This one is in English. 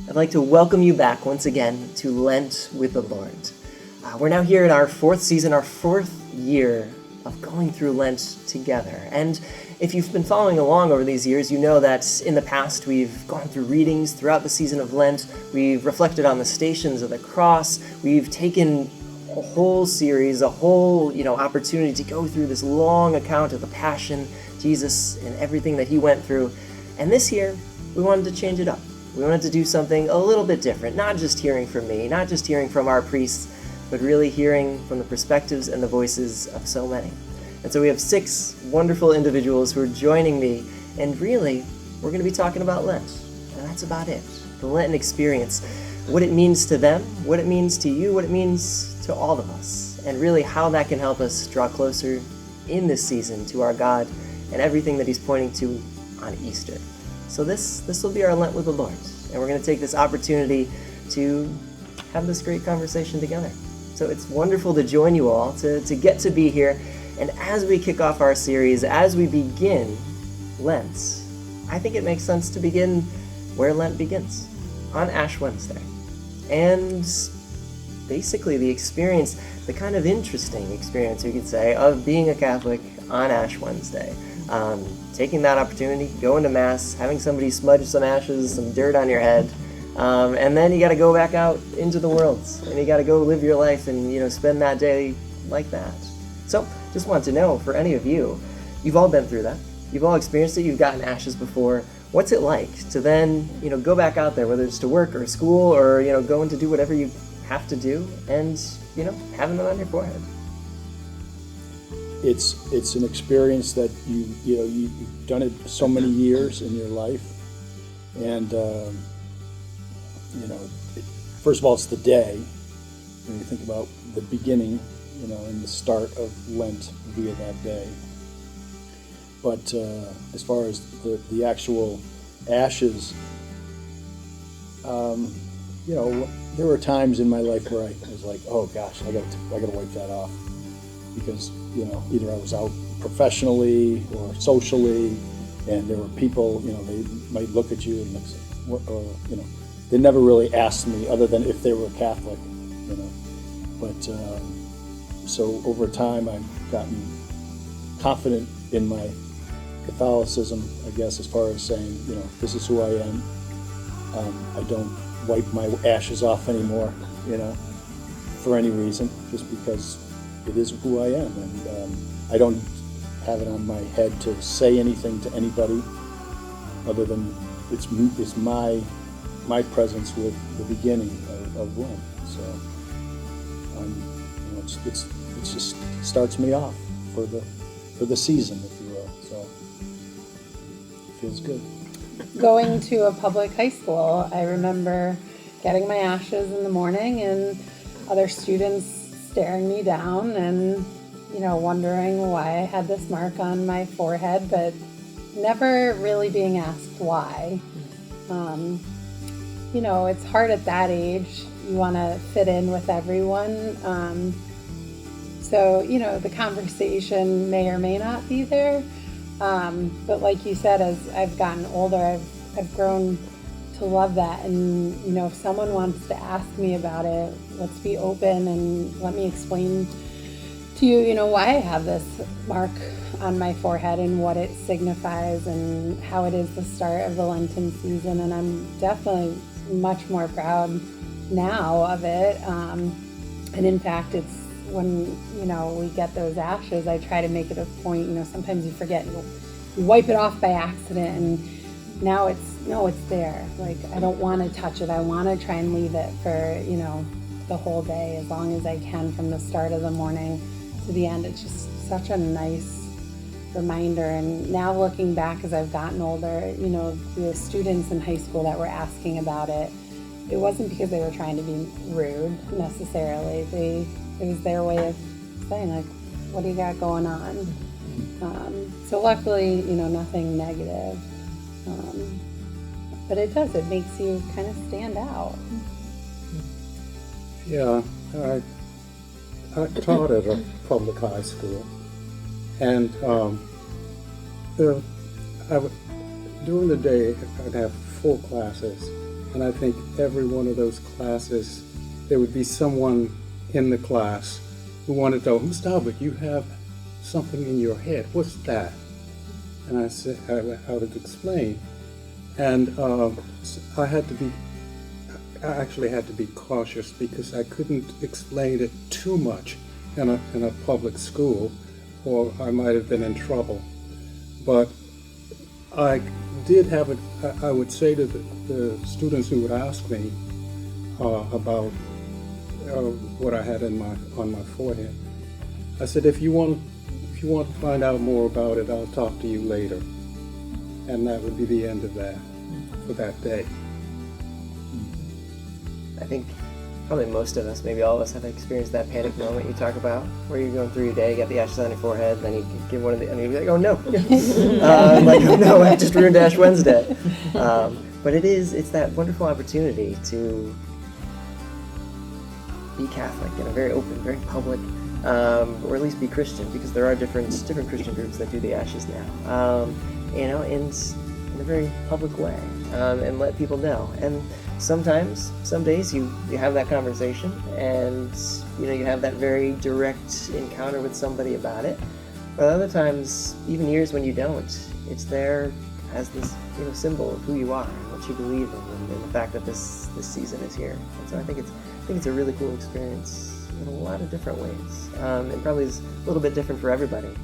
I'd like to welcome you back once again to Lent with the Lord. We're now here in our fourth season, our fourth year of going through Lent together. And if you've been following along over these years, you know that in the past we've gone through readings throughout the season of Lent. We've reflected on the stations of the cross. We've taken a whole series, a whole opportunity to go through this long account of the Passion, Jesus, and everything that he went through. And this year, we wanted to change it up. We wanted to do something a little bit different, not just hearing from me, not just hearing from our priests, but really hearing from the perspectives and the voices of so many. And so we have 6 wonderful individuals who are joining me, and really, we're going to be talking about Lent. And that's about it. The Lenten experience, what it means to them, what it means to you, what it means to all of us, and really how that can help us draw closer in this season to our God and everything that he's pointing to on Easter. So this will be our Lent with the Lord, and we're going to take this opportunity to have this great conversation together. So it's wonderful to join you all, to get to be here, and as we kick off our series, as we begin Lent, I think it makes sense to begin where Lent begins, on Ash Wednesday. And basically the experience, the kind of interesting experience, you could say, of being a Catholic on Ash Wednesday. Taking that opportunity, going to Mass, having somebody smudge some ashes, some dirt on your head, and then you got to go back out into the world, and you got to go live your life and spend that day like that. So, just want to know, for any of you, you've all been through that. You've all experienced it. You've gotten ashes before. What's it like to then, go back out there, whether it's to work or school or going to do whatever you have to do, and having them on your forehead? It's an experience that you've done it so many years in your life, and first of all, it's the day. When you think about the beginning, and the start of Lent via that day. But as far as the actual ashes, there were times in my life where I was like, oh gosh, I gotta wipe that off. Because, either I was out professionally or socially, and there were people, they might look at you and they'd say, they never really asked me other than if they were Catholic, But, so over time I've gotten confident in my Catholicism, I guess, as far as saying, this is who I am. I don't wipe my ashes off anymore, for any reason, just because it is who I am, and I don't have it on my head to say anything to anybody other than it's my presence with the beginning of Lent. So it just starts me off for the season, if you will. So it feels good. Going to a public high school, I remember getting my ashes in the morning and other students staring me down and, wondering why I had this mark on my forehead, but never really being asked why. It's hard at that age. You want to fit in with everyone. So, the conversation may or may not be there. But like you said, as I've gotten older, I've grown to love that. And, if someone wants to ask me about it, let's be open and let me explain to you, why I have this mark on my forehead and what it signifies and how it is the start of the Lenten season. And I'm definitely much more proud now of it. And in fact, it's when, we get those ashes, I try to make it a point, sometimes you forget, you wipe it off by accident, and now it's there. Like, I don't want to touch it. I want to try and leave it for, the whole day, as long as I can, from the start of the morning to the end. It's just such a nice reminder. And now looking back as I've gotten older, the students in high school that were asking about it, it wasn't because they were trying to be rude necessarily. It was their way of saying, like, what do you got going on? So luckily, nothing negative. But it makes you kind of stand out. Yeah, I taught at a public high school, and during the day I'd have full classes, And I think every one of those classes, there would be someone in the class who wanted to know, Gustavo, you have something in your head. What's that? And I said, I would explain. And I actually had to be cautious because I couldn't explain it too much in a public school, or I might have been in trouble. But I did have it. I would say to the students who would ask me about what I had on my forehead, I said, if you want to find out more about it, I'll talk to you later. And that would be the end of that for that day. I think probably most of us, maybe all of us, have experienced that panic moment you talk about, where you're going through your day, you got the ashes on your forehead, then you give one of the, and you're like, oh no, like, oh no, I just ruined Ash Wednesday. But it's that wonderful opportunity to be Catholic in a very open, very public, or at least be Christian, because there are different Christian groups that do the ashes now, in a very public way, and let people know. And sometimes, some days you have that conversation, and you have that very direct encounter with somebody about it. But other times, even years when you don't, it's there as this symbol of who you are and what you believe in, and the fact that this season is here. And so I think it's a really cool experience in a lot of different ways. It probably is a little bit different for everybody.